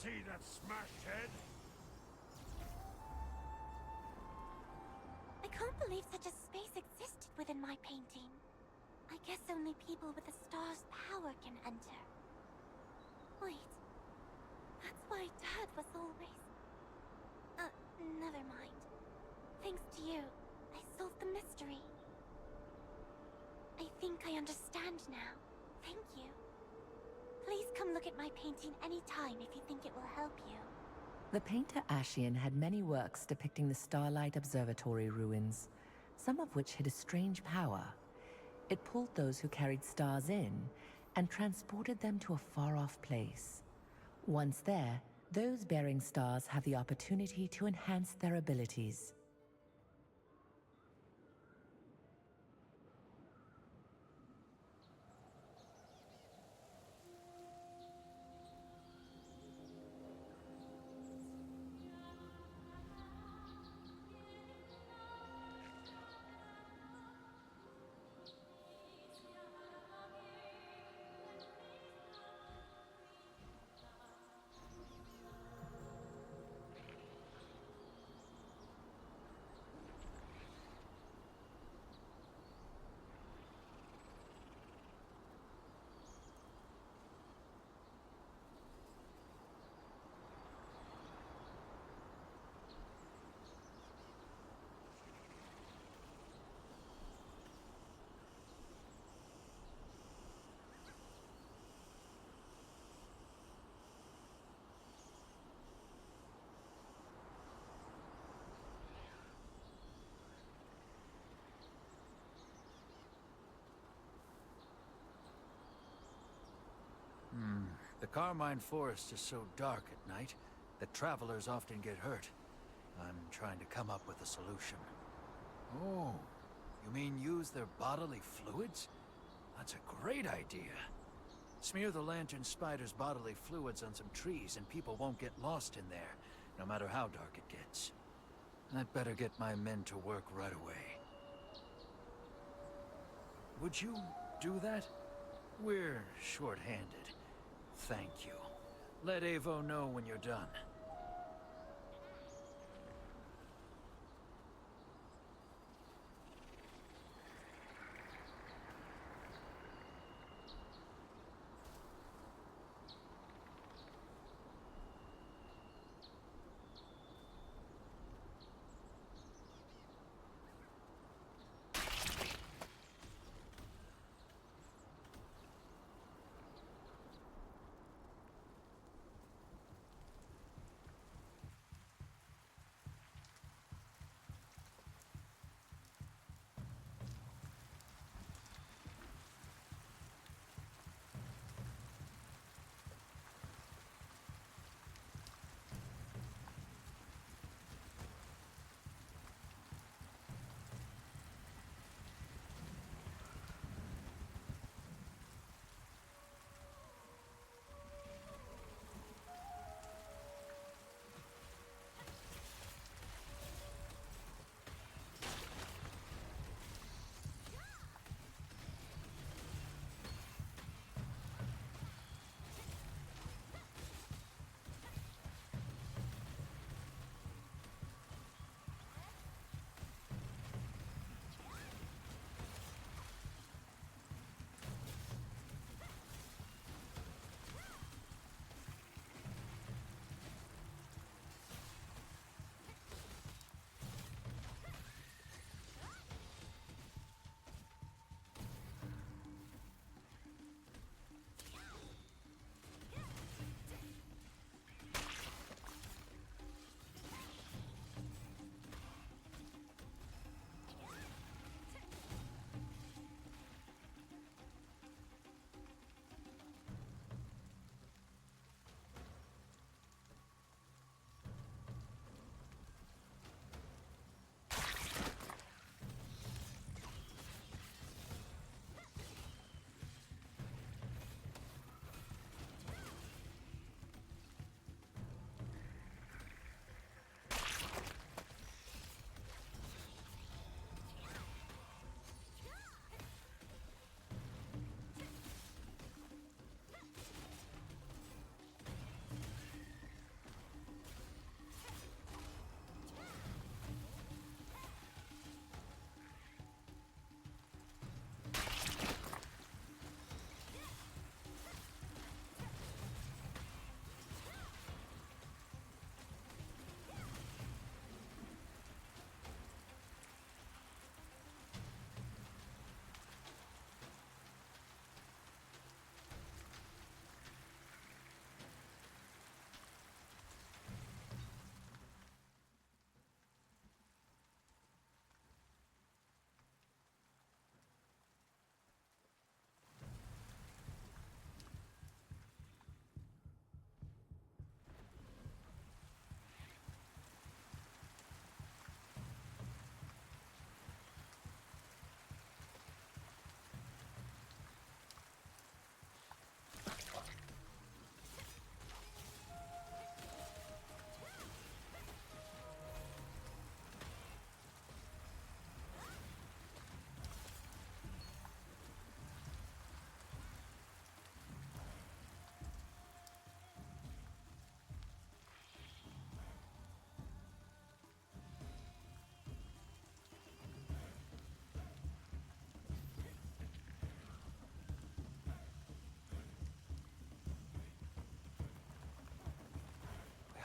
See that smashed head? I can't believe such a space existed within my painting. I guess only people with the star's power can enter. Wait. That's why Dad was always... never mind. Thanks to you, I solved the mystery. I think I understand now. Thank you. Please come look at my painting anytime if you think it will help you. The painter Ashian had many works depicting the Starlight Observatory ruins, some of which had a strange power. It pulled those who carried stars in and transported them to a far-off place. Once there, those bearing stars have the opportunity to enhance their abilities. The Carmine Forest is so dark at night that travelers often get hurt. I'm trying to come up with a solution. Oh, you mean use their bodily fluids? That's a great idea. Smear the lantern spider's bodily fluids on some trees and people won't get lost in there, no matter how dark it gets. I'd better get my men to work right away. Would you do that? We're short-handed. Thank you. Let Avo know when you're done.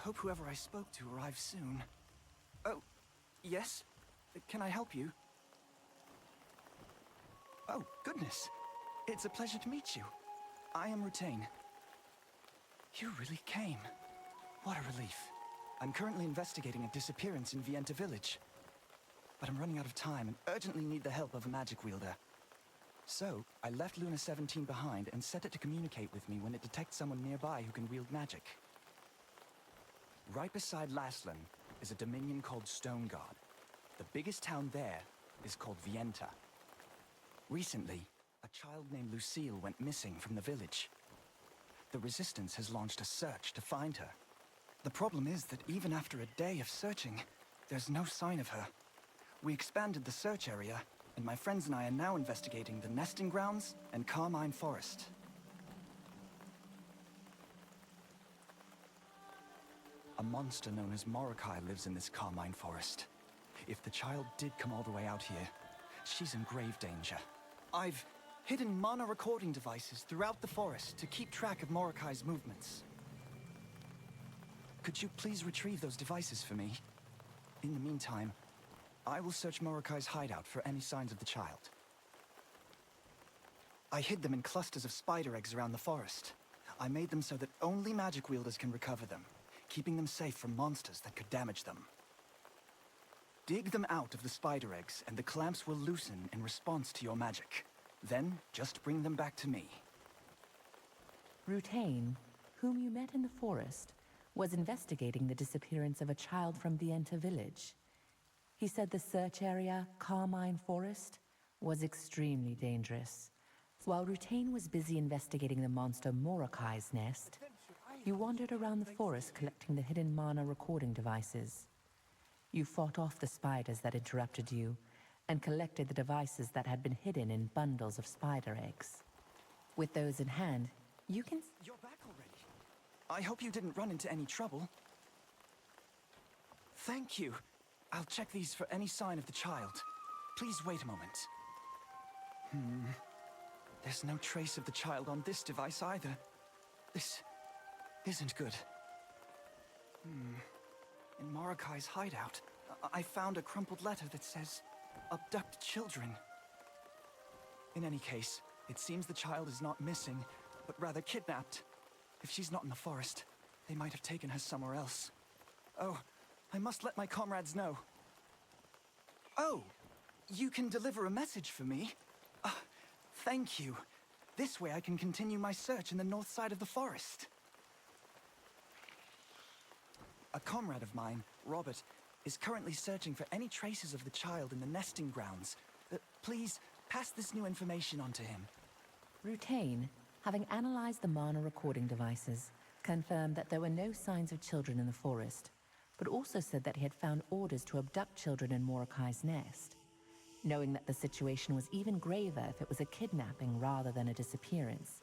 hope whoever I spoke to arrives soon. Oh, yes? Can I help you? Oh, goodness. It's a pleasure to meet you. I am Rutain. You really came. What a relief. I'm currently investigating a disappearance in Vienta village. But I'm running out of time and urgently need the help of a magic wielder. So, I left Luna 17 behind and set it to communicate with me when it detects someone nearby who can wield magic. Right beside Laslan is a dominion called Stoneguard. The biggest town there is called Vienta. Recently, a child named Lucille went missing from the village. The Resistance has launched a search to find her. The problem is that even after a day of searching, there's no sign of her. We expanded the search area, and my friends and I are now investigating the nesting grounds and Carmine Forest. A monster known as Morokai lives in this Carmine Forest. If the child did come all the way out here, she's in grave danger. I've hidden mana recording devices throughout the forest to keep track of Morokai's movements. Could you please retrieve those devices for me? In the meantime, I will search Morokai's hideout for any signs of the child. I hid them in clusters of spider eggs around the forest. I made them so that only magic wielders can recover them, keeping them safe from monsters that could damage them. Dig them out of the spider eggs, and the clamps will loosen in response to your magic. Then, just bring them back to me. Rutain, whom you met in the forest, was investigating the disappearance of a child from Vienta village. He said the search area, Carmine Forest, was extremely dangerous. While Rutain was busy investigating the monster Morokai's nest, you wandered around the forest collecting the hidden mana recording devices. You fought off the spiders that interrupted you, and collected the devices that had been hidden in bundles of spider eggs. With those in hand, you can... You're back already. I hope you didn't run into any trouble. Thank you. I'll check these for any sign of the child. Please wait a moment. There's no trace of the child on this device either. This isn't good. In Morokai's hideout, I found a crumpled letter that says, "Abduct children." In any case, it seems the child is not missing, but rather kidnapped. If she's not in the forest, they might have taken her somewhere else. Oh, I must let my comrades know. Oh, you can deliver a message for me? Thank you. This way I can continue my search in the north side of the forest. A comrade of mine, Robert, is currently searching for any traces of the child in the nesting grounds. Please, pass this new information on to him. Rutain, having analyzed the mana recording devices, confirmed that there were no signs of children in the forest, but also said that he had found orders to abduct children in Morokai's nest. Knowing that the situation was even graver if it was a kidnapping rather than a disappearance,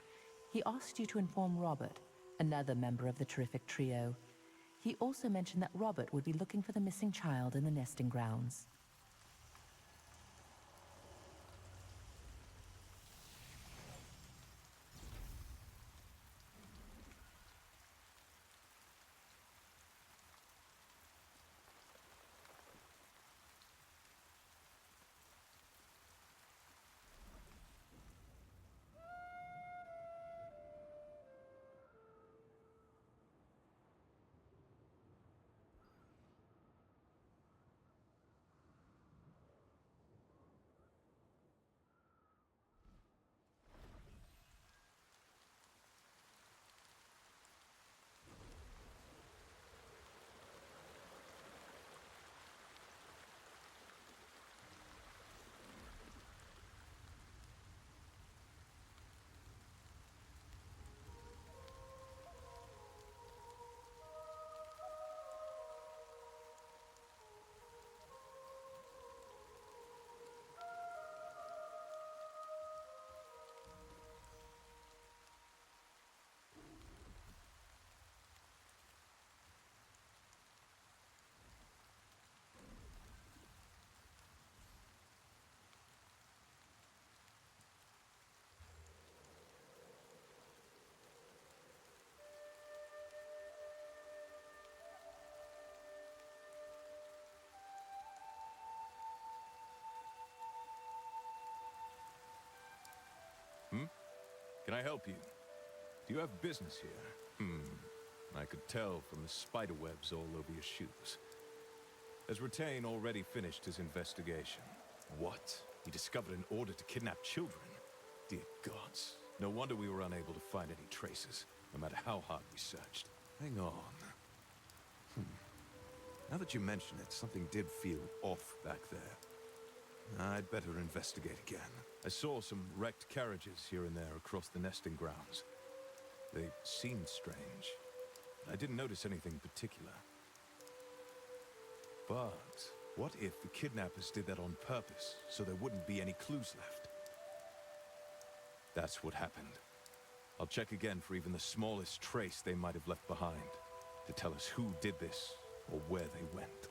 he asked you to inform Robert, another member of the terrific trio. He also mentioned that Robert would be looking for the missing child in the nesting grounds. Can I help you? Do you have business here? I could tell from the spider webs all over your shoes. Has Ratain already finished his investigation? What? He discovered an order to kidnap children? Dear gods. No wonder we were unable to find any traces, no matter how hard we searched. Hang on. Now that you mention it, something did feel off back there. I'd better investigate again. I saw some wrecked carriages here and there across the nesting grounds. They seemed strange. I didn't notice anything particular. But what if the kidnappers did that on purpose, so there wouldn't be any clues left? That's what happened. I'll check again for even the smallest trace they might have left behind, to tell us who did this, or where they went.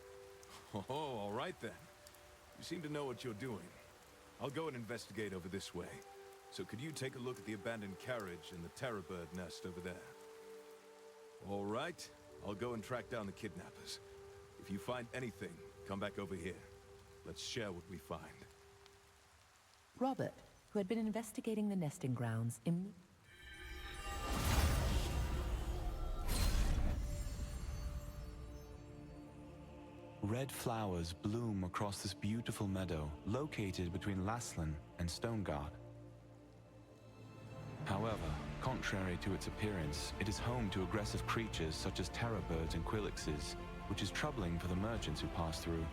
Oh, all right then. You seem to know what you're doing. I'll go and investigate over this way. So could you take a look at the abandoned carriage and the terror bird nest over there? All right. I'll go and track down the kidnappers. If you find anything, come back over here. Let's share what we find. Robert, who had been investigating the nesting grounds, Red flowers bloom across this beautiful meadow located between Laslan and Stoneguard. However, contrary to its appearance, it is home to aggressive creatures such as terror birds and quillixes, which is troubling for the merchants who pass through.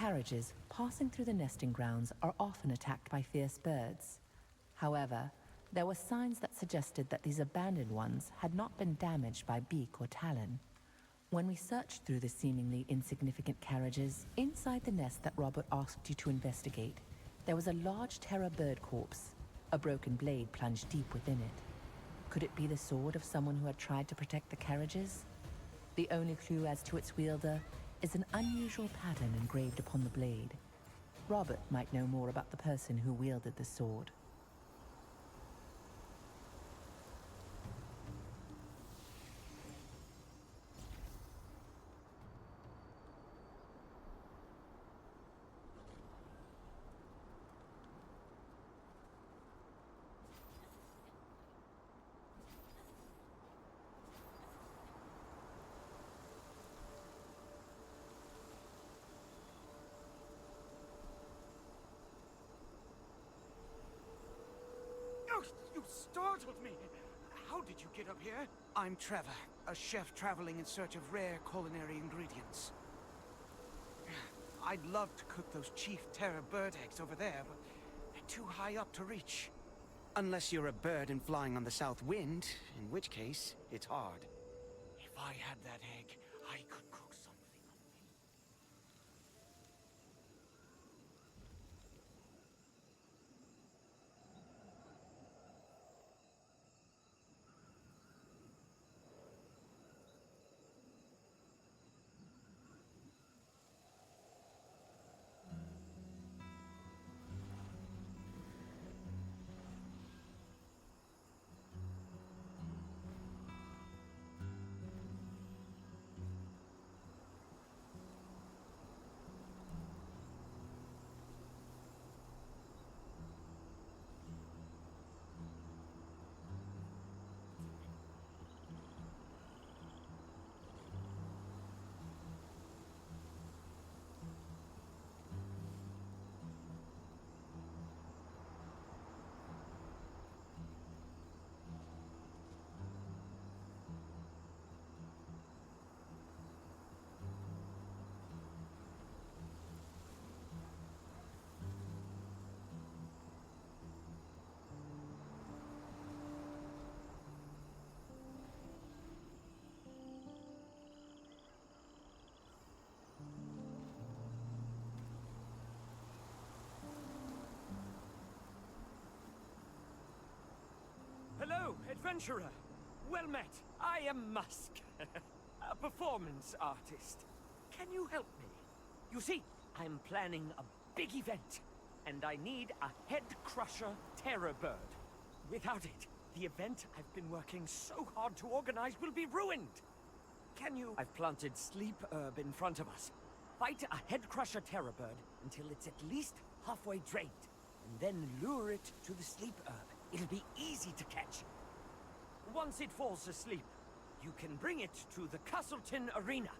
carriages passing through the nesting grounds are often attacked by fierce birds. However, there were signs that suggested that these abandoned ones had not been damaged by beak or talon. When we searched through the seemingly insignificant carriages, inside the nest that Robert asked you to investigate, there was a large terror bird corpse. A broken blade plunged deep within it. Could it be the sword of someone who had tried to protect the carriages? The only clue as to its wielder is an unusual pattern engraved upon the blade. Robert might know more about the person who wielded the sword. Oh, you startled me! How did you get up here? I'm Trevor, a chef traveling in search of rare culinary ingredients. I'd love to cook those Chief Terror bird eggs over there, but they're too high up to reach. Unless you're a bird and flying on the south wind, in which case, it's hard. If I had that egg, I could cook something amazing. Hello, adventurer. Well met. I am Musk, a performance artist. Can you help me? You see, I'm planning a big event, and I need a head-crusher terror bird. Without it, the event I've been working so hard to organize will be ruined. Can you... I've planted sleep herb in front of us. Fight a head-crusher terror bird until it's at least halfway drained, and then lure it to the sleep herb. It'll be easy to catch. Once it falls asleep, you can bring it to the Castleton Arena.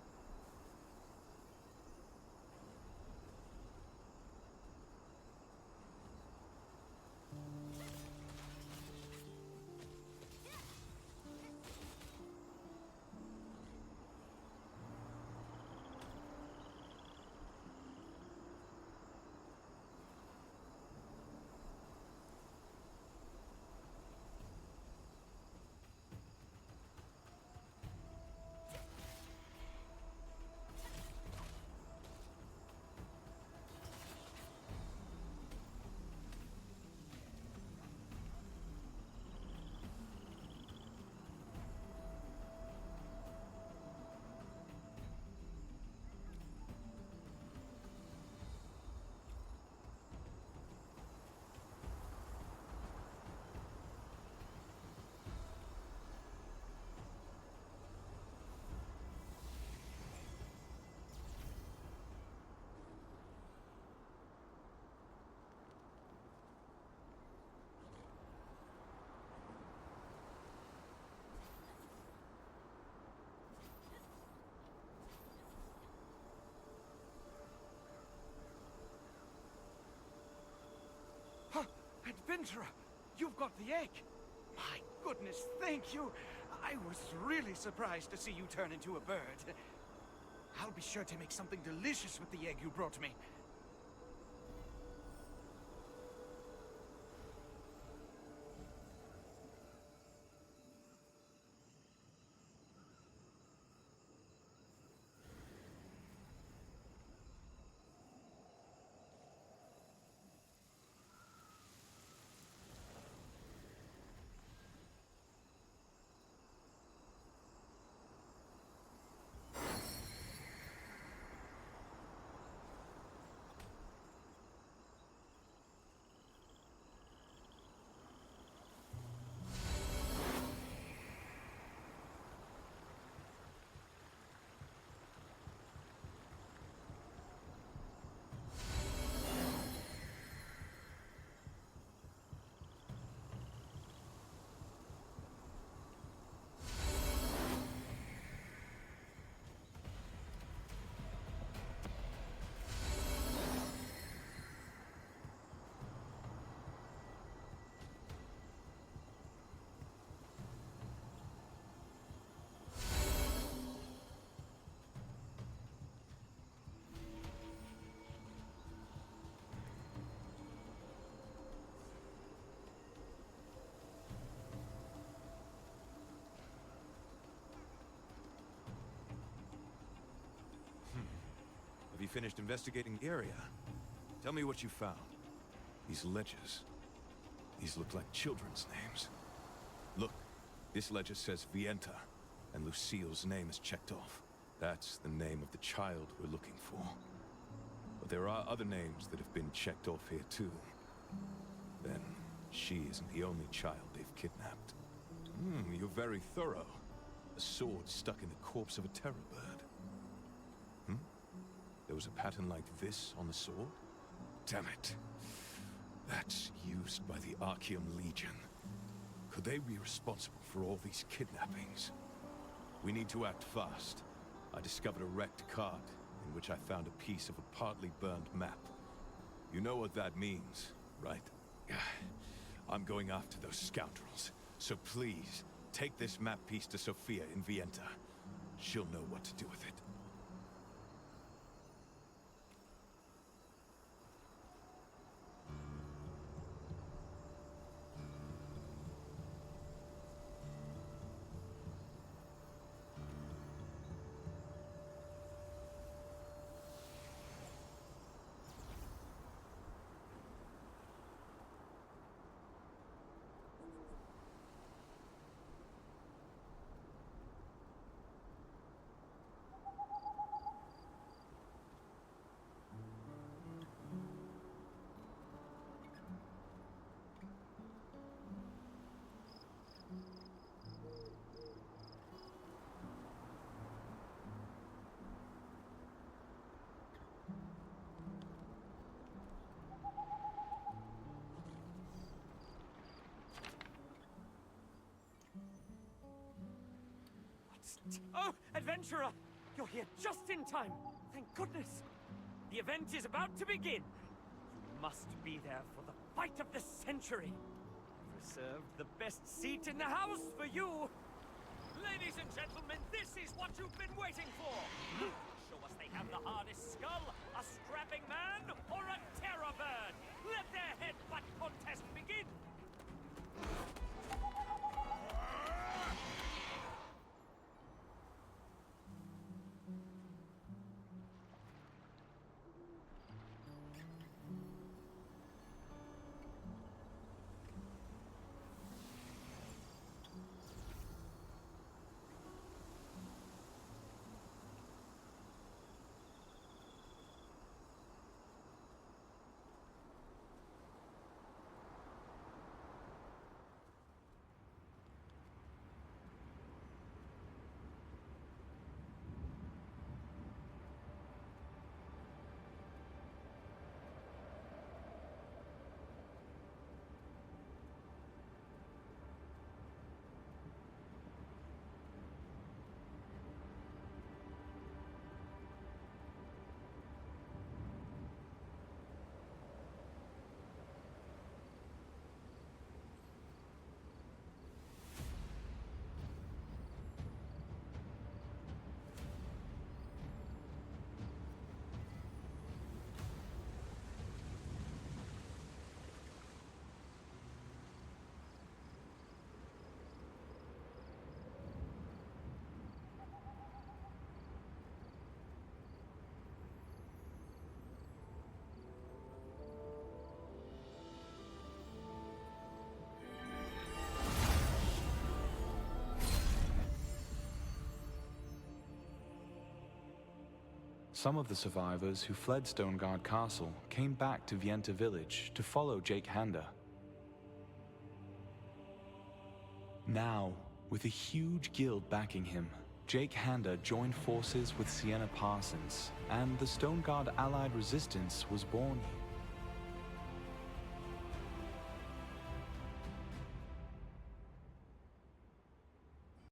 Adventurer, you've got the egg! My goodness, thank you! I was really surprised to see you turn into a bird. I'll be sure to make something delicious with the egg you brought me. Have you finished investigating the area? Tell me what you found. These ledgers. These look like children's names. Look, this ledger says Vienta, and Lucille's name is checked off. That's the name of the child we're looking for. But there are other names that have been checked off here too. Then, she isn't the only child they've kidnapped. You're very thorough. A sword stuck in the corpse of a terror bird. There was a pattern like this on the sword? Damn it. That's used by the Archeum Legion. Could they be responsible for all these kidnappings? We need to act fast. I discovered a wrecked cart in which I found a piece of a partly burned map. You know what that means, right? I'm going after those scoundrels. So please, take this map piece to Sophia in Vienta. She'll know what to do with it. Oh, adventurer! You're here just in time. Thank goodness. The event is about to begin. You must be there for the fight of the century. I've reserved the best seat in the house for you. Ladies and gentlemen, this is what you've been waiting for. Show us they have the hardest skull, a strapping man, or a terror bird. Let their headbutt contest begin. Some of the survivors who fled Stoneguard Castle came back to Vienta village to follow Jake Handa. Now, with a huge guild backing him, Jake Handa joined forces with Sienna Parsons, and the Stoneguard Allied Resistance was born here.